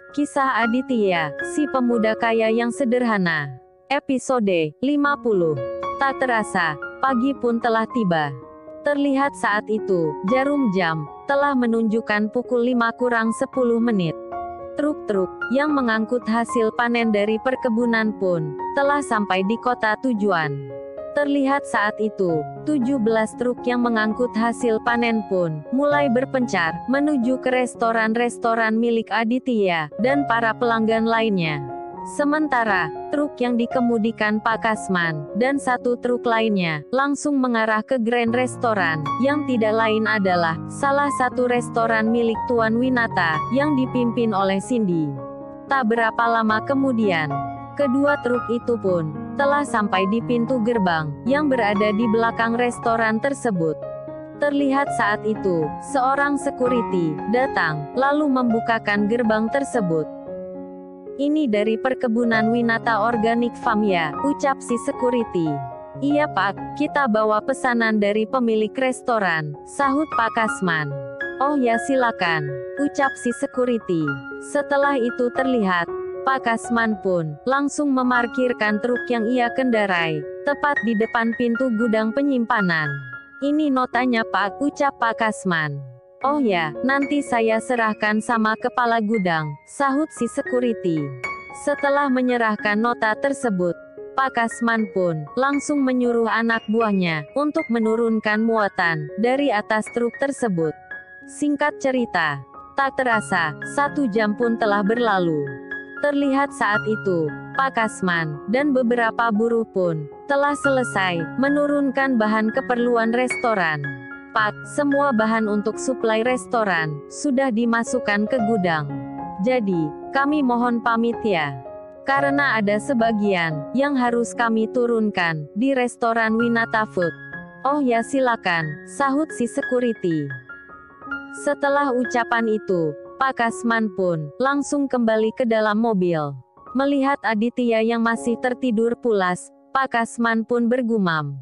Kisah Aditya, si pemuda kaya yang sederhana. Episode 50. Tak terasa, pagi pun telah tiba. Terlihat saat itu, jarum jam telah menunjukkan pukul 5 kurang 10 menit. Truk-truk yang mengangkut hasil panen dari perkebunan pun telah sampai di kota tujuan. Terlihat saat itu, 17 truk yang mengangkut hasil panen pun mulai berpencar menuju ke restoran-restoran milik Aditya dan para pelanggan lainnya. Sementara, truk yang dikemudikan Pak Kasman dan satu truk lainnya langsung mengarah ke Grand Restoran, yang tidak lain adalah salah satu restoran milik Tuan Winata yang dipimpin oleh Cindy. Tak berapa lama kemudian, kedua truk itu pun telah sampai di pintu gerbang yang berada di belakang restoran tersebut. Terlihat saat itu, seorang security datang lalu membukakan gerbang tersebut. "Ini dari perkebunan Winata Organic Farm ya," ucap si security. "Iya Pak, kita bawa pesanan dari pemilik restoran," sahut Pak Kasman. "Oh ya silakan," ucap si security. Setelah itu terlihat Pak Kasman pun langsung memarkirkan truk yang ia kendarai tepat di depan pintu gudang penyimpanan. "Ini notanya Pak," ucap Pak Kasman. "Oh ya, nanti saya serahkan sama kepala gudang," sahut si security. Setelah menyerahkan nota tersebut, Pak Kasman pun langsung menyuruh anak buahnya untuk menurunkan muatan dari atas truk tersebut. Singkat cerita, tak terasa, 1 jam pun telah berlalu. Terlihat saat itu, Pak Kasman dan beberapa buruh pun telah selesai menurunkan bahan keperluan restoran. "Pak, semua bahan untuk suplai restoran sudah dimasukkan ke gudang. Jadi, kami mohon pamit ya. Karena ada sebagian yang harus kami turunkan di restoran Winata Food." "Oh ya silakan," sahut si security. Setelah ucapan itu, Pak Kasman pun langsung kembali ke dalam mobil. Melihat Aditya yang masih tertidur pulas, Pak Kasman pun bergumam.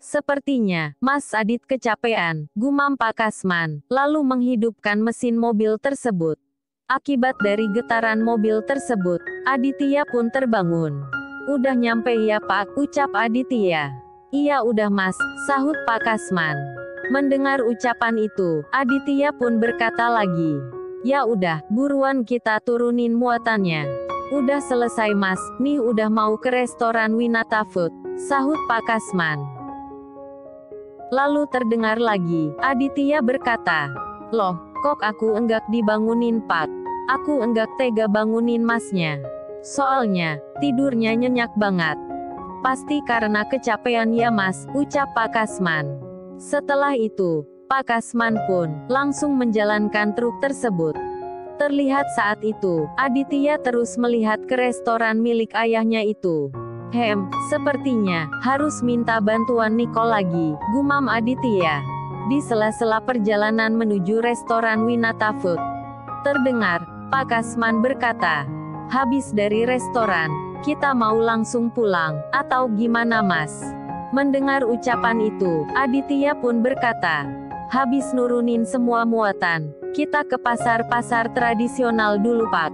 Sepertinya Mas Adit kecapean," gumam Pak Kasman, lalu menghidupkan mesin mobil tersebut. Akibat dari getaran mobil tersebut, Aditya pun terbangun. "Udah nyampe ya Pak," ucap Aditya. "Iya udah Mas," sahut Pak Kasman. Mendengar ucapan itu, Aditya pun berkata lagi, "Ya udah, buruan kita turunin muatannya." "Udah selesai Mas, nih udah mau ke restoran Winata Food," sahut Pak Kasman. Lalu terdengar lagi, Aditya berkata, "Loh, kok aku enggak dibangunin Pak? Aku enggak tega bangunin Masnya. Soalnya, tidurnya nyenyak banget." "Pasti karena kecapean ya Mas," ucap Pak Kasman. Setelah itu, Pak Kasman pun langsung menjalankan truk tersebut. Terlihat saat itu, Aditya terus melihat ke restoran milik ayahnya itu. Sepertinya harus minta bantuan Nicole lagi," gumam Aditya. Di sela-sela perjalanan menuju restoran Winata Food, terdengar Pak Kasman berkata, "Habis dari restoran, kita mau langsung pulang, atau gimana Mas?" Mendengar ucapan itu, Aditya pun berkata, "Habis nurunin semua muatan, kita ke pasar-pasar tradisional dulu Pak.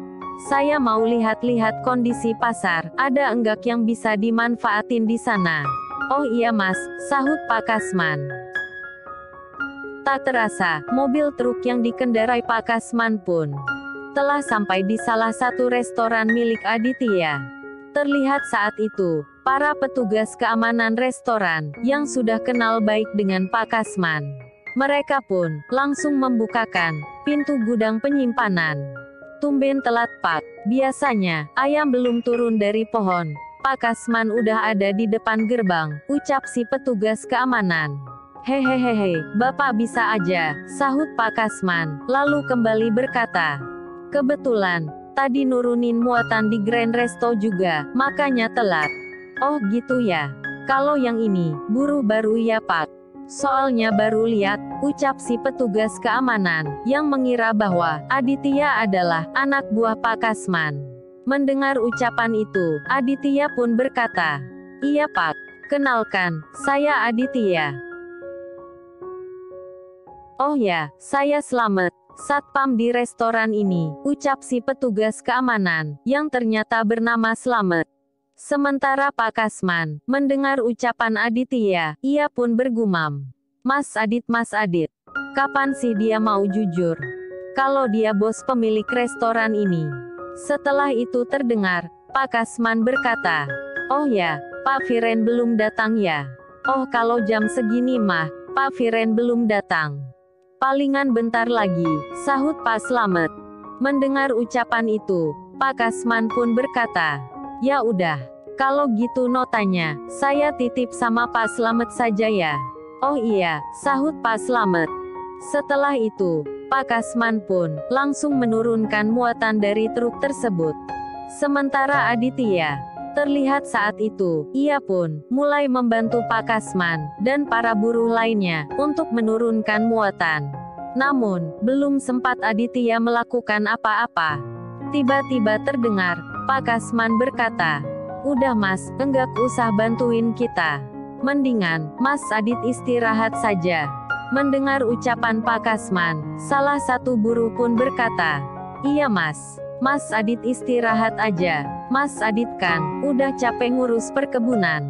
Saya mau lihat-lihat kondisi pasar, ada enggak yang bisa dimanfaatin di sana." "Oh iya Mas," sahut Pak Kasman. Tak terasa, mobil truk yang dikendarai Pak Kasman pun telah sampai di salah satu restoran milik Aditya. Terlihat saat itu, para petugas keamanan restoran yang sudah kenal baik dengan Pak Kasman, mereka pun langsung membukakan pintu gudang penyimpanan. "Tumben telat Pak, biasanya ayam belum turun dari pohon, Pak Kasman udah ada di depan gerbang," ucap si petugas keamanan. "Hehehe, Bapak bisa aja," sahut Pak Kasman, lalu kembali berkata, "Kebetulan tadi nurunin muatan di Grand Resto juga, makanya telat." "Oh gitu ya. Kalau yang ini, buru baru ya Pak. Soalnya baru lihat," ucap si petugas keamanan, yang mengira bahwa Aditya adalah anak buah Pak Kasman. Mendengar ucapan itu, Aditya pun berkata, "Iya Pak, kenalkan, saya Aditya." "Oh ya, saya Slamet," Satpam di restoran ini, ucap si petugas keamanan, yang ternyata bernama Slamet. Sementara Pak Kasman, mendengar ucapan Aditya, ia pun bergumam. Mas Adit, kapan sih dia mau jujur? Kalau dia bos pemilik restoran ini. Setelah itu terdengar, Pak Kasman berkata, oh ya, Pak Viren belum datang ya? Oh kalau jam segini mah, Pak Viren belum datang. Palingan bentar lagi, sahut Pak Slamet. Mendengar ucapan itu, Pak Kasman pun berkata, ya udah, kalau gitu notanya, saya titip sama Pak Slamet saja ya. Oh iya, sahut Pak Slamet. Setelah itu, Pak Kasman pun langsung menurunkan muatan dari truk tersebut. Sementara Aditya, terlihat saat itu, ia pun mulai membantu Pak Kasman dan para buruh lainnya untuk menurunkan muatan. Namun, belum sempat Aditya melakukan apa-apa. Tiba-tiba terdengar, Pak Kasman berkata, udah mas, enggak usah bantuin kita. Mendingan, Mas Adit istirahat saja. Mendengar ucapan Pak Kasman, salah satu buruh pun berkata, iya mas, Mas Adit istirahat aja. Mas Adit kan, udah capek ngurus perkebunan.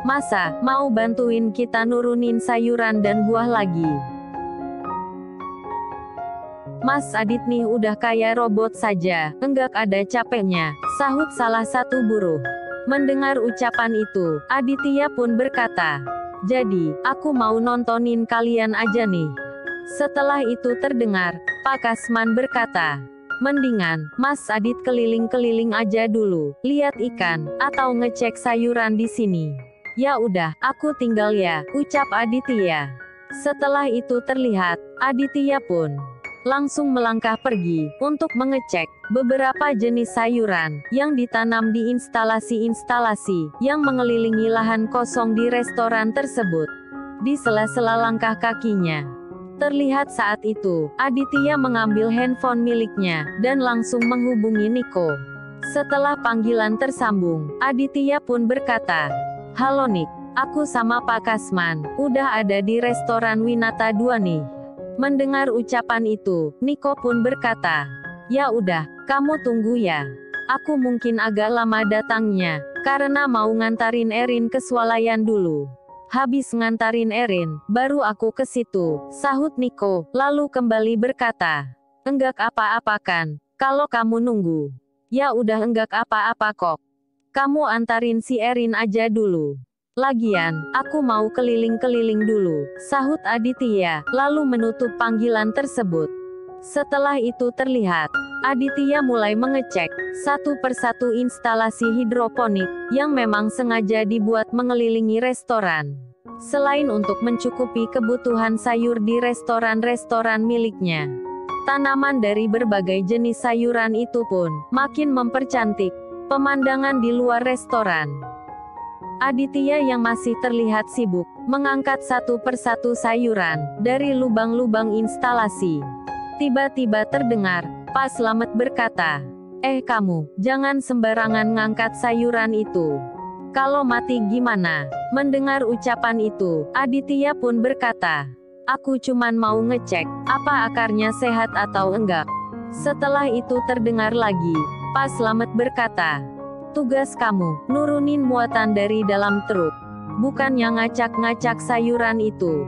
Masa, mau bantuin kita nurunin sayuran dan buah lagi? Mas Adit nih udah kayak robot saja, enggak ada capeknya, sahut salah satu buruh. Mendengar ucapan itu, Aditya pun berkata, jadi, aku mau nontonin kalian aja nih. Setelah itu terdengar, Pak Kasman berkata, mendingan, Mas Adit keliling-keliling aja dulu, lihat ikan, atau ngecek sayuran di sini. Ya udah, aku tinggal ya, ucap Aditya. Setelah itu terlihat, Aditya pun langsung melangkah pergi untuk mengecek beberapa jenis sayuran yang ditanam di instalasi-instalasi yang mengelilingi lahan kosong di restoran tersebut. Di sela-sela langkah kakinya, terlihat saat itu Aditya mengambil handphone miliknya dan langsung menghubungi Niko. Setelah panggilan tersambung, Aditya pun berkata, halo Nik, aku sama Pak Kasman udah ada di restoran Winata 2 nih. Mendengar ucapan itu, Niko pun berkata, ya udah, kamu tunggu ya. Aku mungkin agak lama datangnya, karena mau ngantarin Erin ke swalayan dulu. Habis ngantarin Erin, baru aku ke situ, sahut Niko, lalu kembali berkata, enggak apa-apa kan, kalau kamu nunggu. Ya udah enggak apa-apa kok. Kamu antarin si Erin aja dulu. Lagian, aku mau keliling-keliling dulu, sahut Aditya, lalu menutup panggilan tersebut. Setelah itu terlihat, Aditya mulai mengecek satu persatu instalasi hidroponik yang memang sengaja dibuat mengelilingi restoran. Selain untuk mencukupi kebutuhan sayur di restoran-restoran miliknya, tanaman dari berbagai jenis sayuran itu pun makin mempercantik pemandangan di luar restoran. Aditya yang masih terlihat sibuk, mengangkat satu persatu sayuran dari lubang-lubang instalasi. Tiba-tiba terdengar, Pak Slamet berkata, kamu, jangan sembarangan ngangkat sayuran itu. Kalau mati gimana? Mendengar ucapan itu, Aditya pun berkata, aku cuman mau ngecek, apa akarnya sehat atau enggak. Setelah itu terdengar lagi, Pak Slamet berkata, tugas kamu, nurunin muatan dari dalam truk. Bukannya ngacak-ngacak sayuran itu.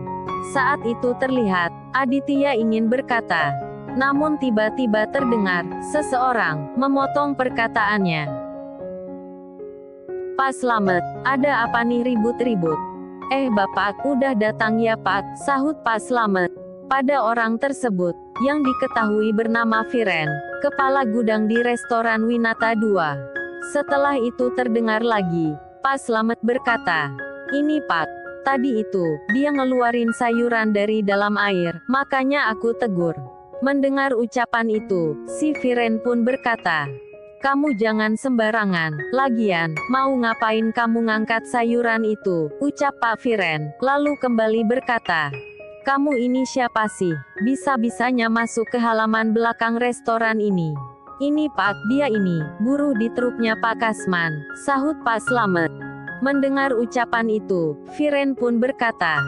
Saat itu terlihat, Aditya ingin berkata. Namun tiba-tiba terdengar, seseorang, memotong perkataannya. Pak Slamet, ada apa nih ribut-ribut? Bapak, udah datang ya Pak, sahut Pak Slamet. Pada orang tersebut, yang diketahui bernama Viren, kepala gudang di restoran Winata 2. Setelah itu terdengar lagi, Pak Slamet berkata, ini Pak, tadi itu, dia ngeluarin sayuran dari dalam air, makanya aku tegur. Mendengar ucapan itu, si Viren pun berkata, kamu jangan sembarangan, lagian, mau ngapain kamu ngangkat sayuran itu, ucap Pak Viren, lalu kembali berkata, kamu ini siapa sih, bisa-bisanya masuk ke halaman belakang restoran ini. Ini Pak, dia ini, buruh di truknya Pak Kasman, sahut Pak Slamet. Mendengar ucapan itu, Viren pun berkata,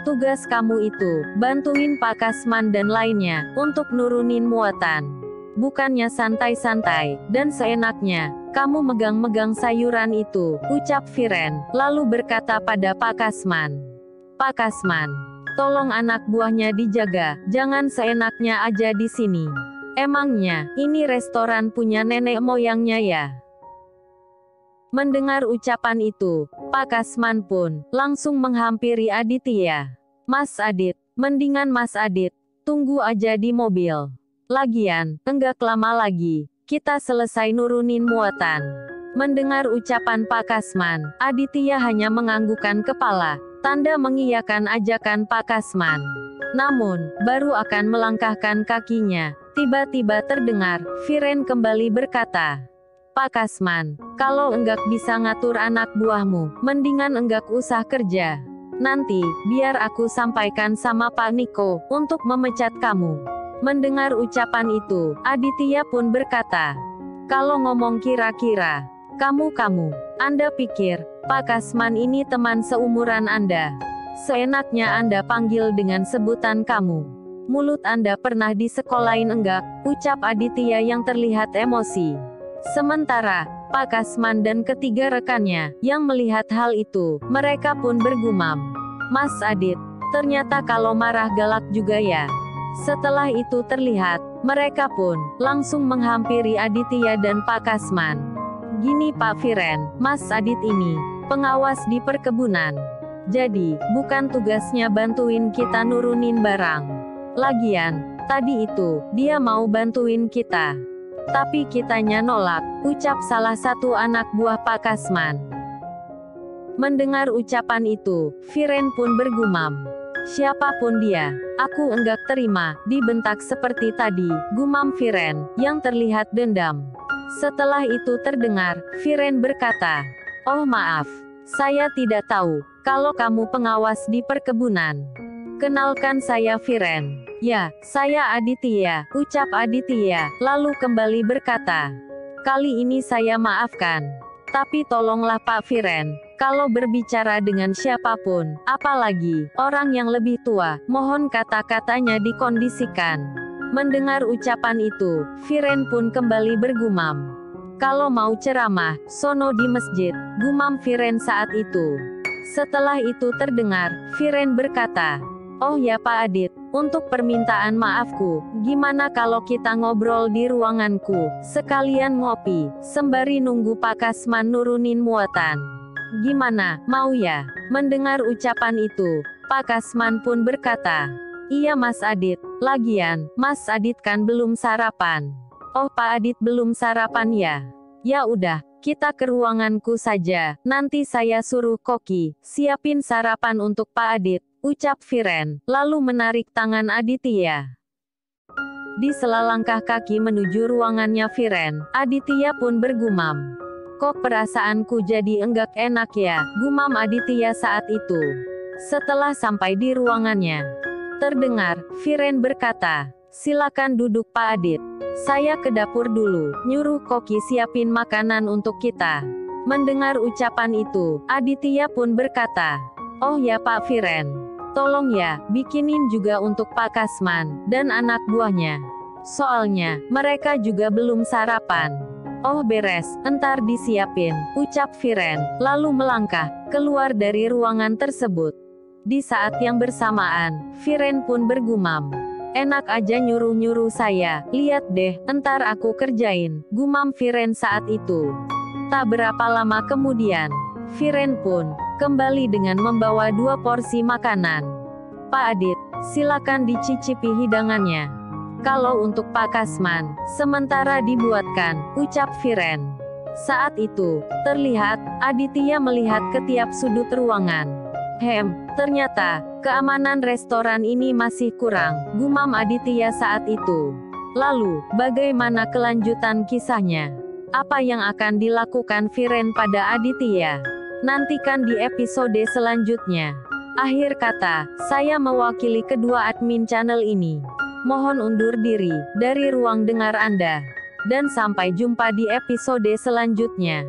Tugas kamu itu, bantuin Pak Kasman dan lainnya, untuk nurunin muatan. Bukannya santai-santai, dan seenaknya, kamu megang-megang sayuran itu, ucap Viren, lalu berkata pada Pak Kasman. Pak Kasman, tolong anak buahnya dijaga, jangan seenaknya aja di sini. Emangnya, ini restoran punya nenek moyangnya ya? Mendengar ucapan itu, Pak Kasman pun langsung menghampiri Aditya. Mas Adit, mendingan Mas Adit, tunggu aja di mobil. Lagian, enggak lama lagi, kita selesai nurunin muatan. Mendengar ucapan Pak Kasman, Aditya hanya menganggukkan kepala, tanda mengiyakan ajakan Pak Kasman. Namun, baru akan melangkahkan kakinya, tiba-tiba terdengar, Viren kembali berkata, Pak Kasman, kalau enggak bisa ngatur anak buahmu, mendingan enggak usah kerja. Nanti, biar aku sampaikan sama Pak Niko, untuk memecat kamu. Mendengar ucapan itu, Aditya pun berkata, kalau ngomong kira-kira, kamu, Anda pikir, Pak Kasman ini teman seumuran Anda? Seenaknya Anda panggil dengan sebutan kamu. Mulut Anda pernah disekolahin enggak? Ucap Aditya yang terlihat emosi. Sementara, Pak Kasman dan ketiga rekannya, yang melihat hal itu, mereka pun bergumam. Mas Adit, ternyata kalau marah galak juga ya. Setelah itu terlihat, mereka pun, langsung menghampiri Aditya dan Pak Kasman. Gini Pak Viren, Mas Adit ini, pengawas di perkebunan. Jadi, bukan tugasnya bantuin kita nurunin barang. Lagian, tadi itu, dia mau bantuin kita. Tapi kitanya nolak, ucap salah satu anak buah Pak Kasman. Mendengar ucapan itu, Viren pun bergumam. Siapapun dia, aku enggak terima, dibentak seperti tadi, gumam Viren, yang terlihat dendam. Setelah itu terdengar, Viren berkata, oh maaf, saya tidak tahu, kalau kamu pengawas di perkebunan. Kenalkan saya Viren. Ya, saya Aditya, ucap Aditya, lalu kembali berkata. Kali ini saya maafkan. Tapi tolonglah Pak Viren, kalau berbicara dengan siapapun, apalagi orang yang lebih tua, mohon kata-katanya dikondisikan. Mendengar ucapan itu, Viren pun kembali bergumam. Kalau mau ceramah, sono di masjid, gumam Viren saat itu. Setelah itu terdengar, Viren berkata, oh ya Pak Adit, untuk permintaan maafku, gimana kalau kita ngobrol di ruanganku, sekalian ngopi, sembari nunggu Pak Kasman nurunin muatan. Gimana, mau ya? Mendengar ucapan itu, Pak Kasman pun berkata, iya Mas Adit, lagian, Mas Adit kan belum sarapan. Oh Pak Adit belum sarapan ya? Ya udah, kita ke ruanganku saja, nanti saya suruh Koki, siapin sarapan untuk Pak Adit. Ucap Viren, lalu menarik tangan Aditya. Di sela langkah kaki menuju ruangannya Viren, Aditya pun bergumam. Kok perasaanku jadi enggak enak ya, gumam Aditya saat itu. Setelah sampai di ruangannya, terdengar, Viren berkata, silakan duduk Pak Adit. Saya ke dapur dulu, nyuruh Koki siapin makanan untuk kita. Mendengar ucapan itu, Aditya pun berkata, oh ya Pak Viren. Tolong ya, bikinin juga untuk Pak Kasman, dan anak buahnya. Soalnya, mereka juga belum sarapan. Oh beres, entar disiapin, ucap Viren, lalu melangkah, keluar dari ruangan tersebut. Di saat yang bersamaan, Viren pun bergumam. Enak aja nyuruh-nyuruh saya, lihat deh, entar aku kerjain, gumam Viren saat itu. Tak berapa lama kemudian, Viren pun kembali dengan membawa 2 porsi makanan. Pak Adit, silakan dicicipi hidangannya. Kalau untuk Pak Kasman, sementara dibuatkan, ucap Viren. Saat itu, terlihat, Aditya melihat ke tiap sudut ruangan. Ternyata, keamanan restoran ini masih kurang, gumam Aditya saat itu. Lalu, bagaimana kelanjutan kisahnya? Apa yang akan dilakukan Viren pada Aditya? Nantikan di episode selanjutnya. Akhir kata, saya mewakili kedua admin channel ini. Mohon undur diri dari ruang dengar Anda. Dan sampai jumpa di episode selanjutnya.